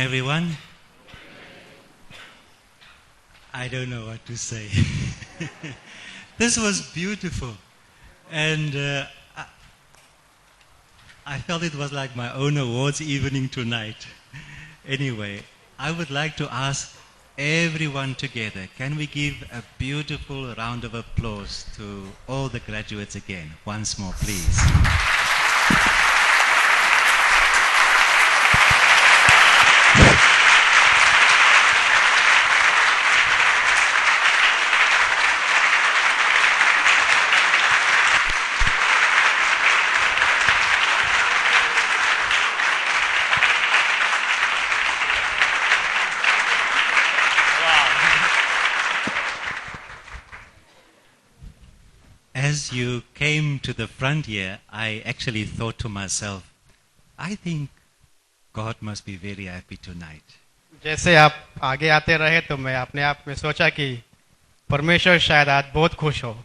everyone. I don't know what to say. This was beautiful. And I felt it was like my own awards evening tonight. Anyway, I would like to ask everyone together, can we give a beautiful round of applause to all the graduates again? Once more, please. As you came to the front here, I actually thought to myself, I think God must be very happy tonight. जैसे आप आगे आते रहे तो मैं अपने आप में सोचा कि परमेश्वर शायद आज बहुत खुश हो.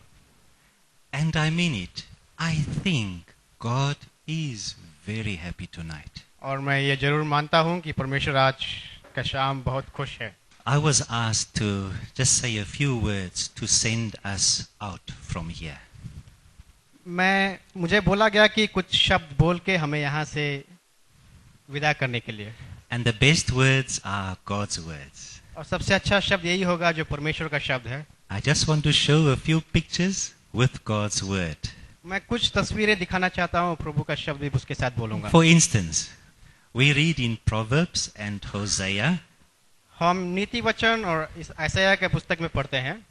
And I mean it. I think God is very happy tonight. और मैं ये जरूर मानता हूँ कि परमेश्वर आज का शाम बहुत खुश है. I was asked to just say a few words to send us out from here. मुझे बोला गया कि कुछ शब्द बोल के हमें यहाँ से विदा करने के लिए. And the best words are God's words. और सबसे अच्छा शब्द यही होगा जो परमेश्वर का शब्द है. I just want to show a few pictures with God's word. मैं कुछ तस्वीरें दिखाना चाहता हूँ, प्रभु का शब्द भी उसके साथ बोलूंगा. For instance, we read in Proverbs and Hosea. हम नीति वचन और इस आयसाया के पुस्तक में पढ़ते हैं.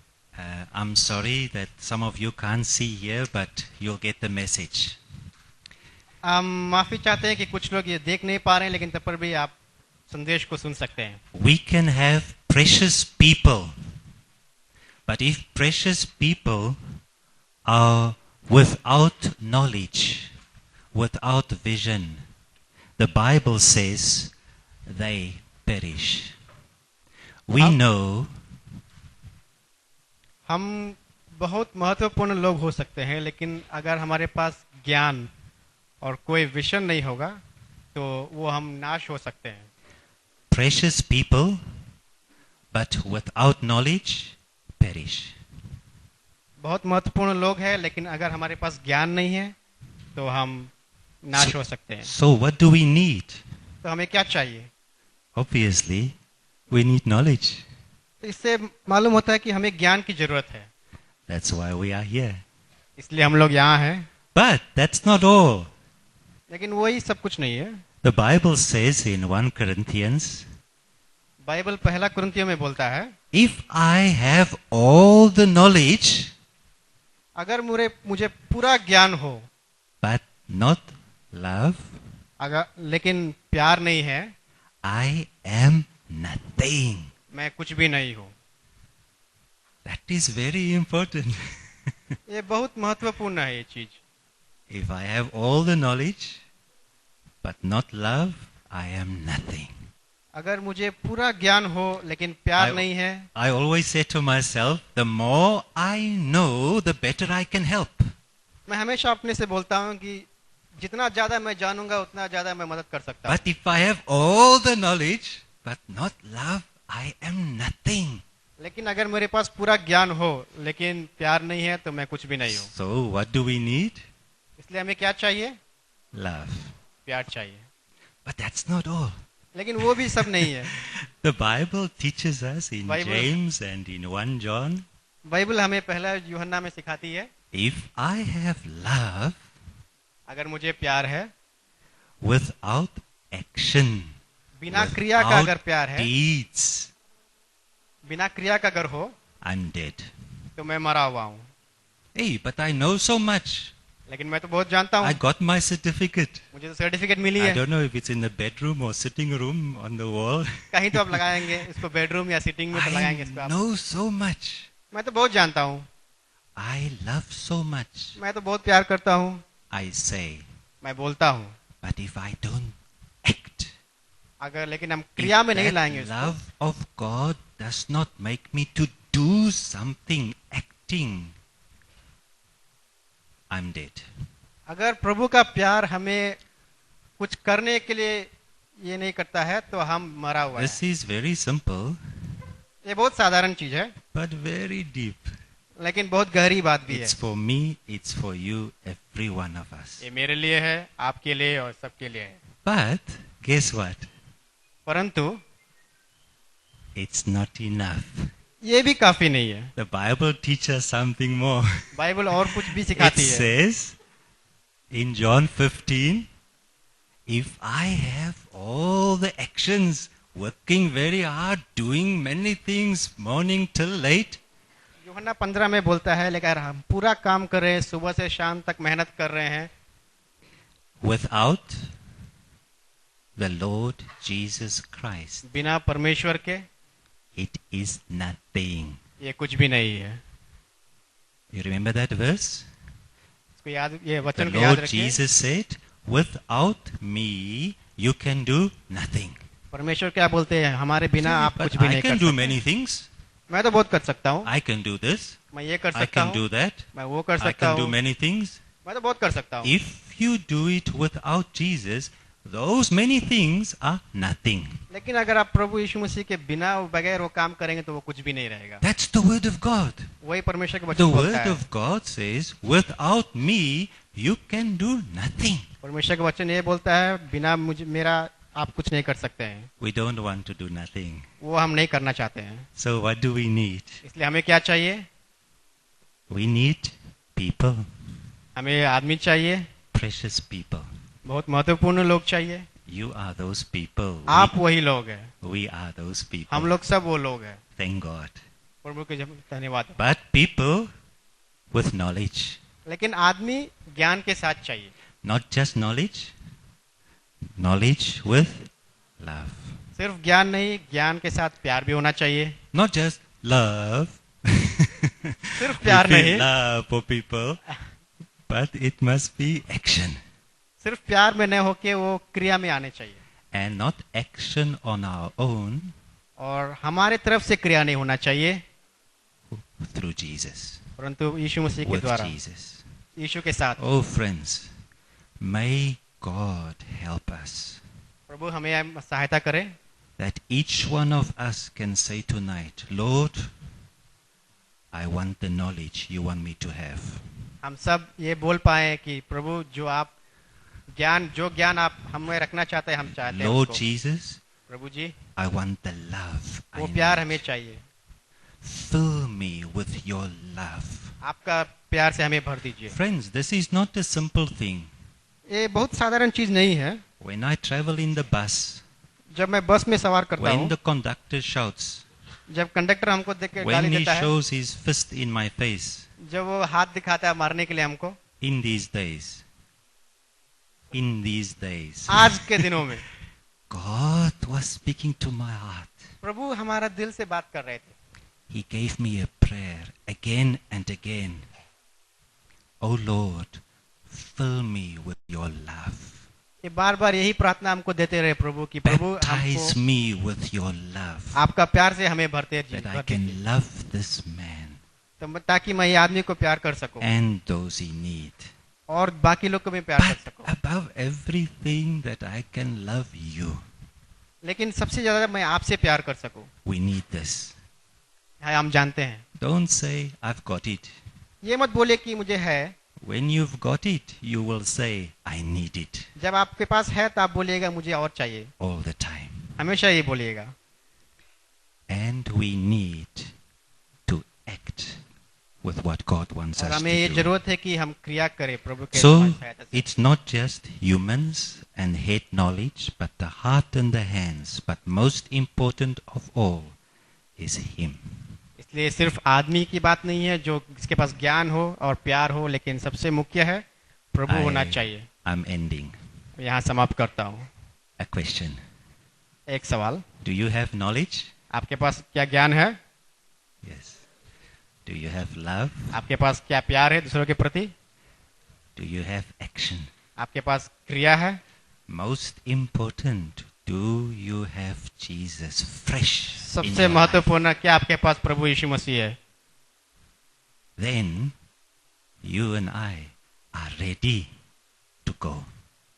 I'm sorry that some of you can't see here, but you'll get the message. हम माफी चाहते हैं कि कुछ लोग ये देख नहीं पा रहे हैं, लेकिन तब पर भी आप संदेश को सुन सकते हैं. We can have precious people, but if precious people are without knowledge, without vision, the Bible says they perish. We know हम बहुत महत्वपूर्ण लोग हो सकते हैं, लेकिन अगर हमारे पास ज्ञान और कोई विजन नहीं होगा तो वो हम नाश हो सकते हैं. precious people, but without knowledge, perish. बहुत महत्वपूर्ण लोग हैं, लेकिन अगर हमारे पास ज्ञान नहीं है तो हम नाश हो सकते हैं. So what do we need? तो हमें क्या चाहिए? Obviously, we need knowledge. तो इससे मालूम होता है कि हमें ज्ञान की जरूरत है. That's why we are here. इसलिए हम लोग यहाँ हैं. But that's not all. लेकिन वही सब कुछ नहीं है. The Bible says in 1 Corinthians, Bible पहला कुरिन्थियों में बोलता है, if I have all the knowledge, अगर मुझे पूरा ज्ञान हो, but not love, अगर लेकिन प्यार नहीं है, I am nothing. मैं कुछ भी नहीं हूँ. That is very important. ये बहुत महत्वपूर्ण है ये चीज. If I have all the knowledge, but not love, I am nothing. अगर मुझे पूरा ज्ञान हो लेकिन प्यार नहीं है, I always say to myself, the more I know, the better I can help. मैं हमेशा अपने से बोलता हूँ कि जितना ज्यादा मैं जानूंगा उतना ज्यादा मैं मदद कर सकता हूँ. But if I have all the knowledge, but not love, I am nothing. लेकिन अगर मेरे पास पूरा ज्ञान हो लेकिन प्यार नहीं है तो मैं कुछ भी नहीं हूँ. So what do we need? इसलिए हमें क्या चाहिए? Love. प्यार चाहिए. But that's not all. लेकिन वो भी सब नहीं है. The Bible teaches us in Bible. James and in 1 John, Bible हमें पहला यूहन्ना में सिखाती है, if I have love अगर मुझे प्यार है, without action, बिना क्रिया का अगर प्यार है, deeds, बिना क्रिया का अगर हो, I'm dead. तो मैं मरा हुआ हूँ. Hey, but I know so much. लेकिन मैं तो बहुत जानता हूँ. I got my certificate. मुझे तो सर्टिफिकेट मिली I है. don't know if it's in the bedroom or sitting room on the wall. कहीं तो आप लगाएंगे इसको, बेडरूम या सिटिंग में तो लगाएंगे I इसको आप. know so much. मैं तो बहुत जानता हूँ. I love so much. मैं तो बहुत प्यार करता हूँ. I say, मैं बोलता हूँ. but if I don't act, अगर लेकिन हम if क्रिया में नहीं that लाएंगे उसको, love of God does not make me to do something, acting, I'm dead. अगर प्रभु का प्यार हमें कुछ करने के लिए ये नहीं करता है तो हम मरा हुआ This है। is very simple, ये बहुत साधारण चीज है, but very deep. लेकिन बहुत गहरी बात भी है। It's for me, it's for you, every one of us. ये मेरे लिए है, आपके लिए और सबके लिए है। But guess what? परंतु It's not enough. ये भी काफी नहीं है। The Bible teaches something more. Bible और कुछ भी It सिखाती है। says in John 15, if I have all the actions, working very hard, doing many things, morning till late, यूहन्ना 15 में बोलता है, लेकिन हम पूरा काम कर रहे हैं, सुबह से शाम तक मेहनत कर रहे हैं, without the Lord Jesus Christ, बिना परमेश्वर के it is nothing. ये कुछ भी नहीं है। You remember that verse? इसको याद, ये The वचन को याद Lord रखिए। Jesus said, without me, you can do nothing. परमेश्वर क्या बोलते हैं, हमारे बिना आप But कुछ भी I नहीं कर can do सकते। many things. मैं तो बहुत कर सकता हूँ, I can do this. मैं ये कर I सकता can do हूँ, that. मैं वो कर I सकता can do हूँ, many things. मैं तो बहुत कर सकता हूँ। If you do it without Jesus, those many things are nothing. लेकिन अगर आप प्रभु यीशु मसीह के बिना बगैर वो काम करेंगे तो वो कुछ भी नहीं रहेगा। That's the word of God. वही परमेश्वर के The वचन बोलता word है। of God says, without me, you can do nothing. परमेश्वर का वचन ये बोलता है, बिना मुझे मेरा आप कुछ नहीं कर सकते हैं। We don't want to do nothing. वो हम नहीं करना चाहते हैं। So what do we need? इसलिए हमें क्या चाहिए? We need people, हमें आदमी चाहिए, precious people. बहुत महत्वपूर्ण लोग चाहिए। You are those people. आप वही लोग हैं, We are those हम people. लोग सब वो लोग हैं। Thank God. प्रभु के धन्यवाद। But people with knowledge. लेकिन आदमी ज्ञान के साथ चाहिए, Not just knowledge, knowledge with love. सिर्फ ज्ञान नहीं, ज्ञान के साथ प्यार भी होना चाहिए। Not just love. सिर्फ We प्यार feel नहीं, love for people, but it must be action. सिर्फ प्यार में न होके वो क्रिया में आने चाहिए। And not action on our own और हमारे तरफ से क्रिया नहीं होना चाहिए, through Jesus. परंतु यीशु मसीह के With द्वारा, Jesus. यीशु के साथ। Oh friends, may God help us प्रभु हमें सहायता करे that each one of us can say tonight, Lord, I want the knowledge you want me to have. हम सब ये बोल पाए कि प्रभु जो ज्ञान आप हमें रखना चाहते हैं, हम चाहते हैं Lord उसको। Jesus, Prabhu ji, I want the love I वो प्यार need. हमें चाहिए, Fill me with your love. आपका प्यार से हमें भर दीजिए। Friends, this is not a simple thing. ये बहुत साधारण चीज नहीं है। When I travel in the bus, जब मैं बस में सवार करता when हूँ, the conductor shouts, जब कंडक्टर हमको देख के when गाली he देता है, shows his fist in my face, जब वो हाथ दिखाता है मारने के लिए हमको, in these days, आज के दिनों में God was speaking to my heart. प्रभु हमारा दिल से बात कर रहे थे। He gave me a prayer again and again. Oh Lord, fill me with your love. ये बार बार यही प्रार्थना हमको देते रहे प्रभु कि प्रभु Baptize हमको me with your love, आपका प्यार से हमें भरते that I भर can दीजिए। love this man ताकि मैं ये आदमी को प्यार कर सकूं and those he need. और बाकी लोग को भी प्यार कर But सकूं। above everything, that I can love you. लेकिन सबसे ज्यादा मैं आपसे प्यार कर सकूं, We need this. है हम जानते हैं। Don't say, I've got it. ये मत बोले कि मुझे है, When you've got it, you will say, I need it जब आपके पास है तो आप बोलिएगा मुझे और चाहिए, all the time. हमेशा ये बोलिएगा। And we need to act with what God wants और us हमें ये to do. जरूरत है कि हम क्रिया करें प्रभु के So, सहायता से। it's not just humans and head knowledge, but the heart and the hands. But most important of all is Him. इसलिए सिर्फ आदमी की बात नहीं है जो जिसके पास ज्ञान हो और प्यार हो, लेकिन सबसे मुख्य है प्रभु होना चाहिए। I'm ending. यहाँ समाप्त करता हूँ। A question. एक सवाल, Do you have knowledge? आपके पास क्या ज्ञान है? Yes. Do you have love? आपके पास क्या प्यार है दूसरों के प्रति? Do you have action? आपके पास क्रिया है? Most important, do you have Jesus fresh in सबसे your life? महत्वपूर्ण, क्या आपके पास प्रभु यीशु मसीह है? Then you and I are ready to go.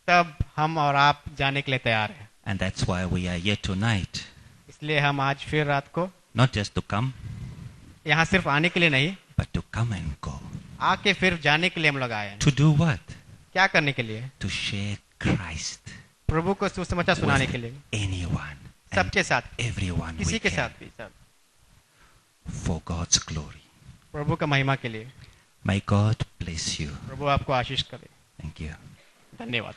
तब हम और आप जाने के लिए तैयार हैं। And that's why we are here tonight. इसलिए हम आज फिर रात को Not just to come, यहाँ सिर्फ आने के लिए नहीं, but to come and go. आके फिर जाने के लिए हम लोग आए हैं। To do what? क्या करने के लिए? To share Christ प्रभु को सुसमाचार सुनाने के with लिए, anyone सबके and साथ, everyone किसी we के can, साथ भी, सब for God's glory. प्रभु का महिमा के लिए। May God bless you. प्रभु आपको आशीष करे। Thank you. धन्यवाद।